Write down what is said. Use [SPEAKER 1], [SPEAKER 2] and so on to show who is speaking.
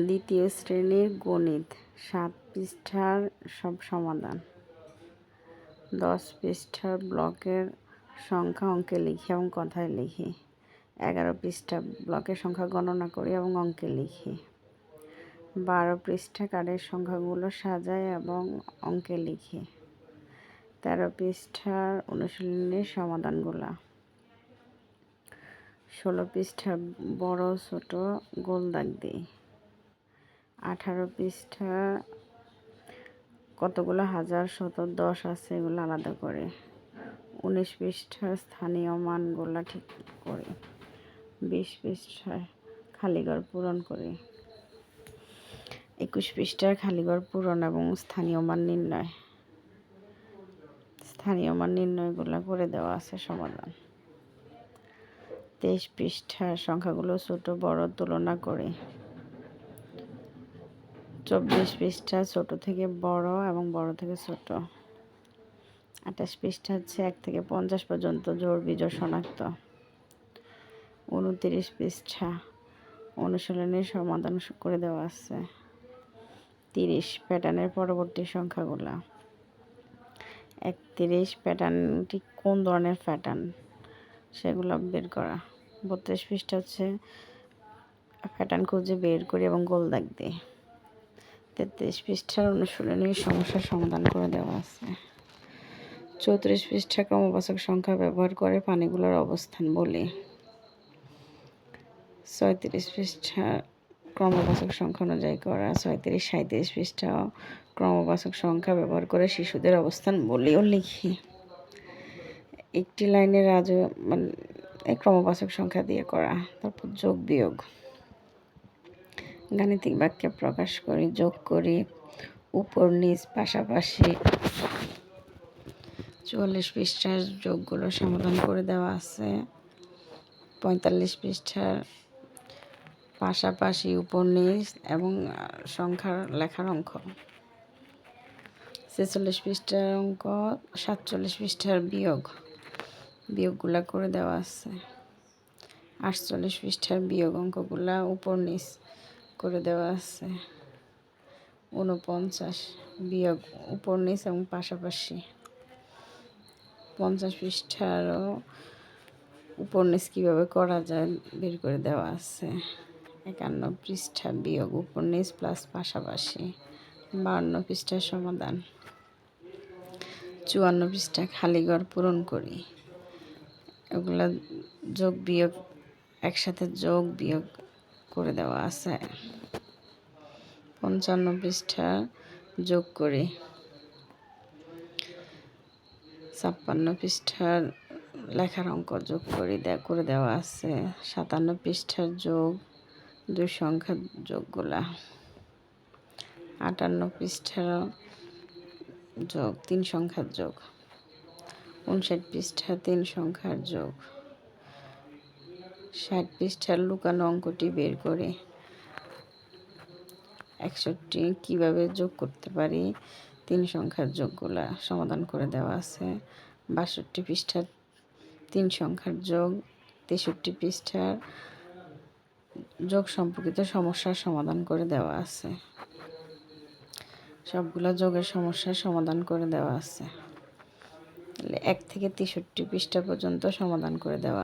[SPEAKER 1] দ্বিতীয় শ্রেণীর গণিত 7 পৃষ্ঠার সব সমাধান। 10 পৃষ্ঠার ব্লকের সংখ্যা অঙ্কে লিখি এবং কথায় লিখি। 11 পৃষ্ঠা ব্লকের সংখ্যা গণনা করি এবং অঙ্কে লিখি। 12 পৃষ্ঠা কার্ডের সংখ্যাগুলো সাজাই এবং অঙ্কে লিখি। 13 পৃষ্ঠার অনুশীলনীর সমাধানগুলো। 16 পৃষ্ঠা বড় ছোট গোল দাগ দিই। 18 পৃষ্ঠা কতগুলো হাজার শত 10 আছে এগুলো আলাদা করে। 19 পৃষ্ঠার স্থানীয় মানগুলো ঠিক করি। 20 পৃষ্ঠায় খালিঘর পূরণ করি। 21 পৃষ্ঠার খালিঘর পূরণ এবং স্থানীয় মান নির্ণয়। স্থানীয় মান নির্ণয়গুলো করে দেওয়া আছে সমাধান। 23 পৃষ্ঠার সংখ্যাগুলো ছোট বড় তুলনা করি। 24 পৃষ্ঠা ছোট থেকে বড় এবং বড় থেকে ছোট। 28 পৃষ্ঠা হচ্ছে 1 থেকে 50 পর্যন্ত জোড় বিজোড় শনাক্ত। 29 পৃষ্ঠা অনুশীলনীর সমাধান করে দেওয়া আছে। 30 প্যাটার্নের পরবর্তী সংখ্যাগুলো। 31 প্যাটার্নটি কোন ধরনের প্যাটার্ন সেগুলো বের করা। 32 পৃষ্ঠা হচ্ছে প্যাটার্ন খুঁজে বের করি এবং গোল দাগ দিই। 33 পৃষ্ঠার অনুশীলনীর সমস্যার সমাধান করে দেওয়া আছে। 34 পৃষ্ঠা ক্রমবাচক সংখ্যা ব্যবহার করে পানিগুলোর অবস্থান বলি। 36 পৃষ্ঠা ক্রমবাচক সংখ্যা অনুযায়ী করা। 37 37 পৃষ্ঠা ক্রমবাচক সংখ্যা ব্যবহার করে শিশুদের অবস্থান বলিও লিখি। একটি লাইনের ক্রমবাচক সংখ্যা দিয়ে করা। তারপর যোগ বিয়োগ গাণিতিক বাক্যে প্রকাশ করি, যোগ করি, উপর নিচ পাশাপাশি। 44 পৃষ্ঠার যোগগুলো সমাধান করে দেওয়া আছে। 45 পৃষ্ঠার পাশাপাশি উপর নিচ এবং সংখ্যার লেখার অঙ্ক। 46 পৃষ্ঠার অঙ্ক 47 পৃষ্ঠার বিয়োগগুলা করে দেওয়া আছে। 48 পৃষ্ঠার বিয়োগ অঙ্কগুলা উপর নিচ করে দেওয়া আছে। 49 বিয়োগ উপর নিচ এবং পাশাপাশি। 50 পৃষ্ঠারও উপর নিচ কীভাবে করা যায় বের করে দেওয়া আছে। 51 পৃষ্ঠা বিয়োগ উপর নিচ প্লাস পাশাপাশি। 52 পৃষ্ঠার সমাধান। 54 পৃষ্ঠা খালিঘর পূরণ করি। এগুলা যোগ বিয়োগ একসাথে যোগ বিয়োগ করে দেওয়া আছে। 55 পৃষ্ঠা যোগ করি। 56 পৃষ্ঠার লেখার অঙ্ক যোগ করি করে দেওয়া আছে। 57 পৃষ্ঠার যোগ দুই সংখ্যার যোগগুলা। 58 পৃষ্ঠার যোগ 3 সংখ্যার যোগ। 59 পৃষ্ঠা 3 সংখ্যার যোগ। 60 পৃষ্ঠার লুকানো অঙ্কটি বের করে 61 কিভাবে যোগ করতে পারি 3 সংখ্যার যোগগুলা সমাধান করে দেওয়া আছে। 62 পৃষ্ঠার 3 সংখ্যার যোগ। 63 পৃষ্ঠার যোগ সম্পর্কিত সমস্যার সমাধান করে দেওয়া আছে। সবগুলা যোগের সমস্যার সমাধান করে দেওয়া আছে। 1 থেকে 63 পৃষ্ঠা পর্যন্ত সমাধান করে দেওয়া।